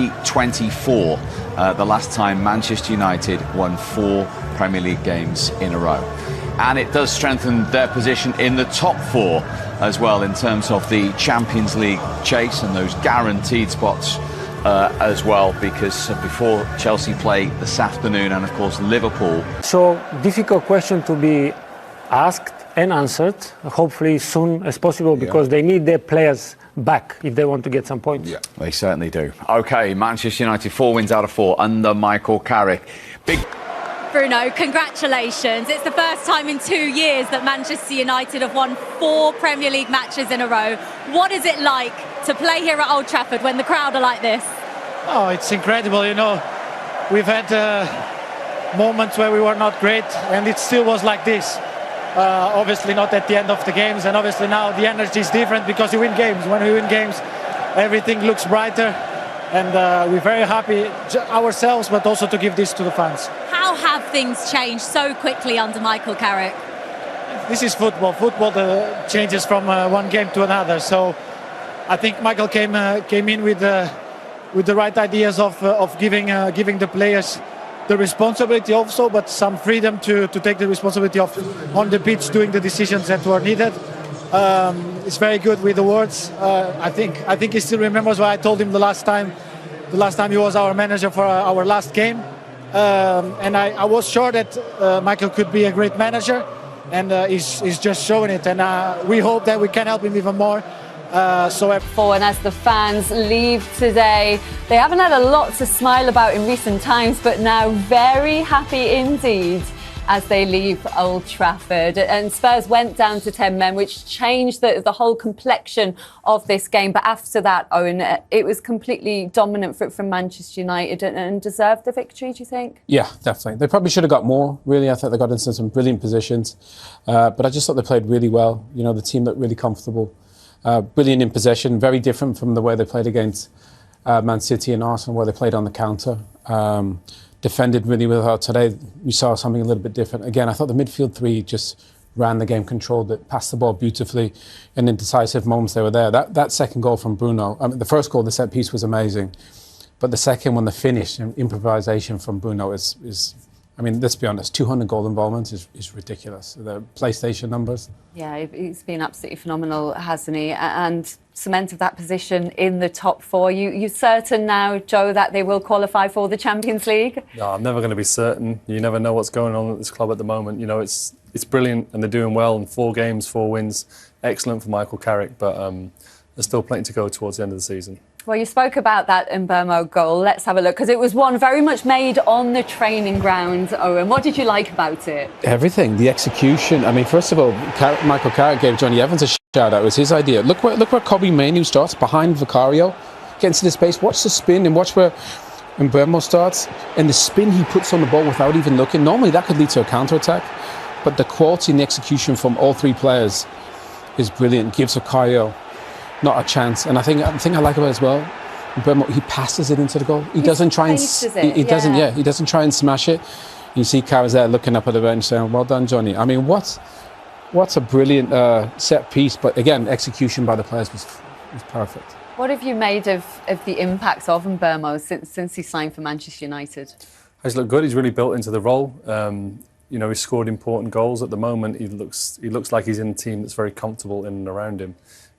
2024, the last time Manchester United won 4 Premier League games in a row. And it does strengthen their position in the top 4 as well in terms of the Champions League chase and those guaranteed spots as well, because before Chelsea play this afternoon and of course Liverpool. So difficult question to be asked and answered, hopefully soon as possible, because they need their players back if they want to get some points. Yeah, they certainly do. OK, Manchester United 4 wins out of 4 under Michael Carrick. Big. Bruno, congratulations. It's the first time in 2 years that Manchester United have won 4 Premier League matches in a row. What is it like to play here at Old Trafford when the crowd are like this? Oh, it's incredible, you know. We've had moments where we were not great, and it still was like this. Obviously not at the end of the games, and obviously now the energy is different because you win games. When we win games, everything looks brighter, and we're very happy ourselves, but also to give this to the fans. How have things changed so quickly under Michael Carrick? This is football. Football changes from one game to another. So I think Michael came in with the right ideas of giving the players the responsibility also, but some freedom to take the responsibility of on the pitch doing the decisions that were needed. It's very good with the words. I think he still remembers what I told him the last time he was our manager for our last game. And I was sure that Michael could be a great manager, and he's just showing it. And we hope that we can help him even more. And as the fans leave today, they haven't had a lot to smile about in recent times, but now very happy indeed as they leave Old Trafford. And Spurs went down to 10 men, which changed the whole complexion of this game. But after that, Owen, it was completely dominant from Manchester United and deserved the victory, do you think? Yeah, definitely. They probably should have got more, really. I thought they got into some brilliant positions. But I just thought they played really well. You know, the team looked really comfortable. Brilliant in possession, very different from the way they played against Man City and Arsenal, where they played on the counter. Defended really well. Today we saw something a little bit different. Again, I thought the midfield 3 just ran the game, controlled it, passed the ball beautifully, and in decisive moments they were there. That second goal from Bruno, I mean, the first goal, the set piece, was amazing, but the second one, the finish and improvisation from Bruno is I mean, let's be honest, 200 goal involvements is ridiculous. The PlayStation numbers. Yeah, he's been absolutely phenomenal, hasn't he? And cemented that position in the top 4. You certain now, Joe, that they will qualify for the Champions League? No, I'm never going to be certain. You never know what's going on at this club at the moment. You know, it's brilliant and they're doing well. And 4 games, 4 wins, excellent for Michael Carrick. But there's still plenty to go towards the end of the season. Well, you spoke about that Mbeumo goal. Let's have a look, because it was one very much made on the training ground. Owen, what did you like about it? Everything, the execution. I mean, first of all, Michael Carrick gave Johnny Evans a shout out. It was his idea. Look where Kobbie Mainoo starts, behind Vicario, gets into the space. Watch the spin and watch where Mbeumo starts. And the spin he puts on the ball without even looking. Normally that could lead to a counter-attack. But the quality and the execution from all 3 players is brilliant. Gives Vicario not a chance. And I think I like about it as well, he passes it into the goal. He doesn't try and he doesn't try and smash it. You see Carrick there looking up at the bench saying, "Well done, Johnny." I mean, what's a brilliant set piece, but again, execution by the players was perfect. What have you made of the impacts of Mbeumo since he signed for Manchester United? He's looked good. He's really built into the role. You know, he's scored important goals. At the moment, he looks like he's in a team that's very comfortable in and around him.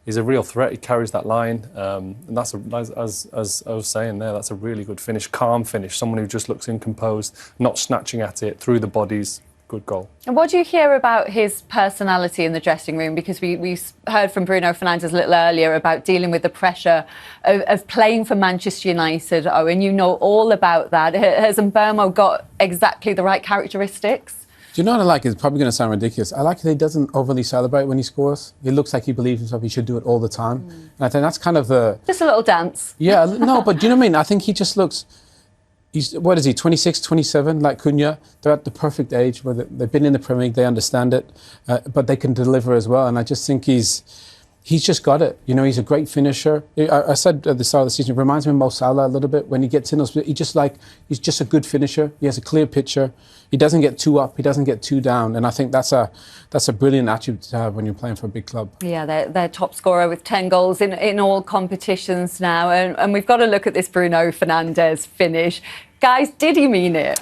He's a real threat. He carries that line, and that's as I was saying there. That's a really good finish, calm finish. Someone who just looks incomposed, not snatching at it through the bodies. Good goal. And what do you hear about his personality in the dressing room? Because we heard from Bruno Fernandes a little earlier about dealing with the pressure of playing for Manchester United. Owen, you know all about that. Has Mbeumo got exactly the right characteristics? Do you know what I like? It's probably going to sound ridiculous. I like that he doesn't overly celebrate when he scores. He looks like he believes himself. He should do it all the time. And I think that's kind of the... Just a little dance. Yeah, no, but do you know what I mean? I think he just looks... What is he, 26, 27, like Cunha? They're at the perfect age where they've been in the Premier League, they understand it, but they can deliver as well. And I just think he's he's just got it. You know, he's a great finisher. I said at the start of the season, it reminds me of Mo Salah a little bit. When he gets in those, he's just a good finisher. He has a clear picture. He doesn't get too up. He doesn't get too down. And I think that's a brilliant attribute to have when you're playing for a big club. Yeah, they're top scorer with 10 goals in all competitions now. And we've got to look at this Bruno Fernandes finish. Guys, did he mean it?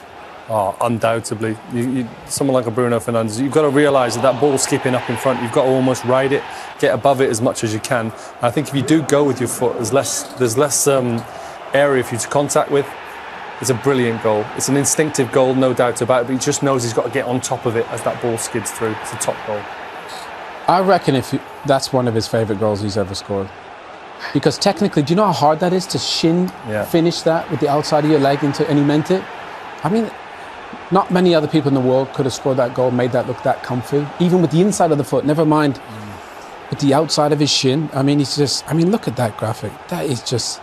Oh, undoubtedly. Someone like a Bruno Fernandes, you've got to realise that ball skipping up in front, you've got to almost ride it, get above it as much as you can. And I think if you do go with your foot, there's less area for you to contact with. It's a brilliant goal. It's an instinctive goal, no doubt about it, but he just knows he's got to get on top of it as that ball skids through. It's a top goal. I reckon that's one of his favourite goals he's ever scored. Because technically, do you know how hard that is to finish that with the outside of your leg and he meant it? I mean, not many other people in the world could have scored that goal, made that look that comfy. Even with the inside of the foot, never mind with the outside of his shin. I mean, look at that graphic. That is just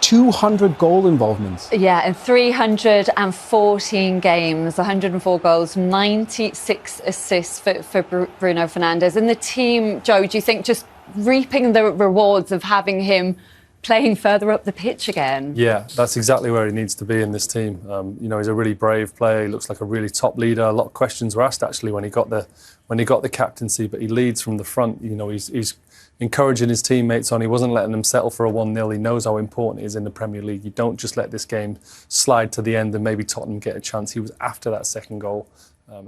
200 goal involvements. Yeah, in 314 games, 104 goals, 96 assists for Bruno Fernandes. And the team, Joe, do you think just reaping the rewards of having him playing further up the pitch again? Yeah, that's exactly where he needs to be in this team. You know, he's a really brave player. He looks like a really top leader. A lot of questions were asked actually when he got the captaincy, but he leads from the front. You know, he's encouraging his teammates on. He wasn't letting them settle for a 1-0. He knows how important it is in the Premier League. You don't just let this game slide to the end and maybe Tottenham get a chance. He was after that second goal.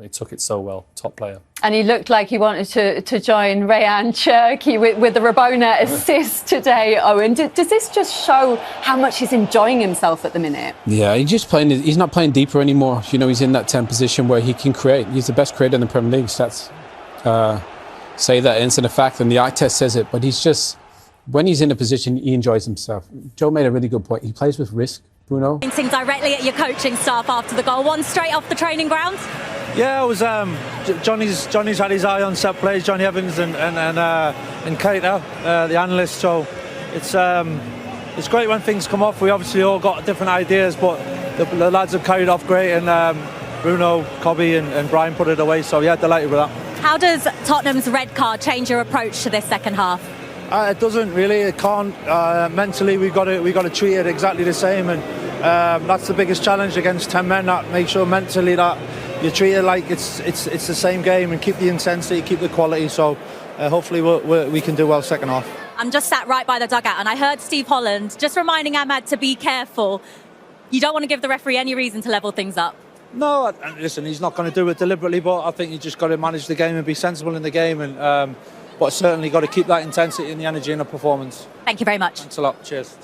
He took it so well. Top player. And he looked like he wanted to join Rayan Cherki with the Rabona assist today, Owen. Does this just show how much he's enjoying himself at the minute? Yeah, he's not playing deeper anymore. You know, he's in that 10 position where he can create. He's the best creator in the Premier League. Stats say that, it's a fact, and the eye test says it. But when he's in a position, he enjoys himself. Joe made a really good point. He plays with risk, Bruno. Pointing directly at your coaching staff after the goal. One straight off the training ground. Yeah, it was Johnny's had his eye on set plays, Johnny Evans and Keita, the analyst. So it's great when things come off. We obviously all got different ideas, but the lads have carried off great, and Bruno, Cobby and Brian put it away. So yeah, delighted with that. How does Tottenham's red card change your approach to this second half? It doesn't really. It can't. Mentally, we got to treat it exactly the same, and that's the biggest challenge against 10 men. That make sure mentally that you treat it like it's the same game and keep the intensity, keep the quality. So hopefully we can do well second half. I'm just sat right by the dugout, and I heard Steve Holland just reminding Ahmad to be careful. You don't want to give the referee any reason to level things up. No, listen, he's not going to do it deliberately, but I think you just got to manage the game and be sensible in the game, and but certainly got to keep that intensity and the energy in the performance. Thank you very much. Thanks a lot. Cheers.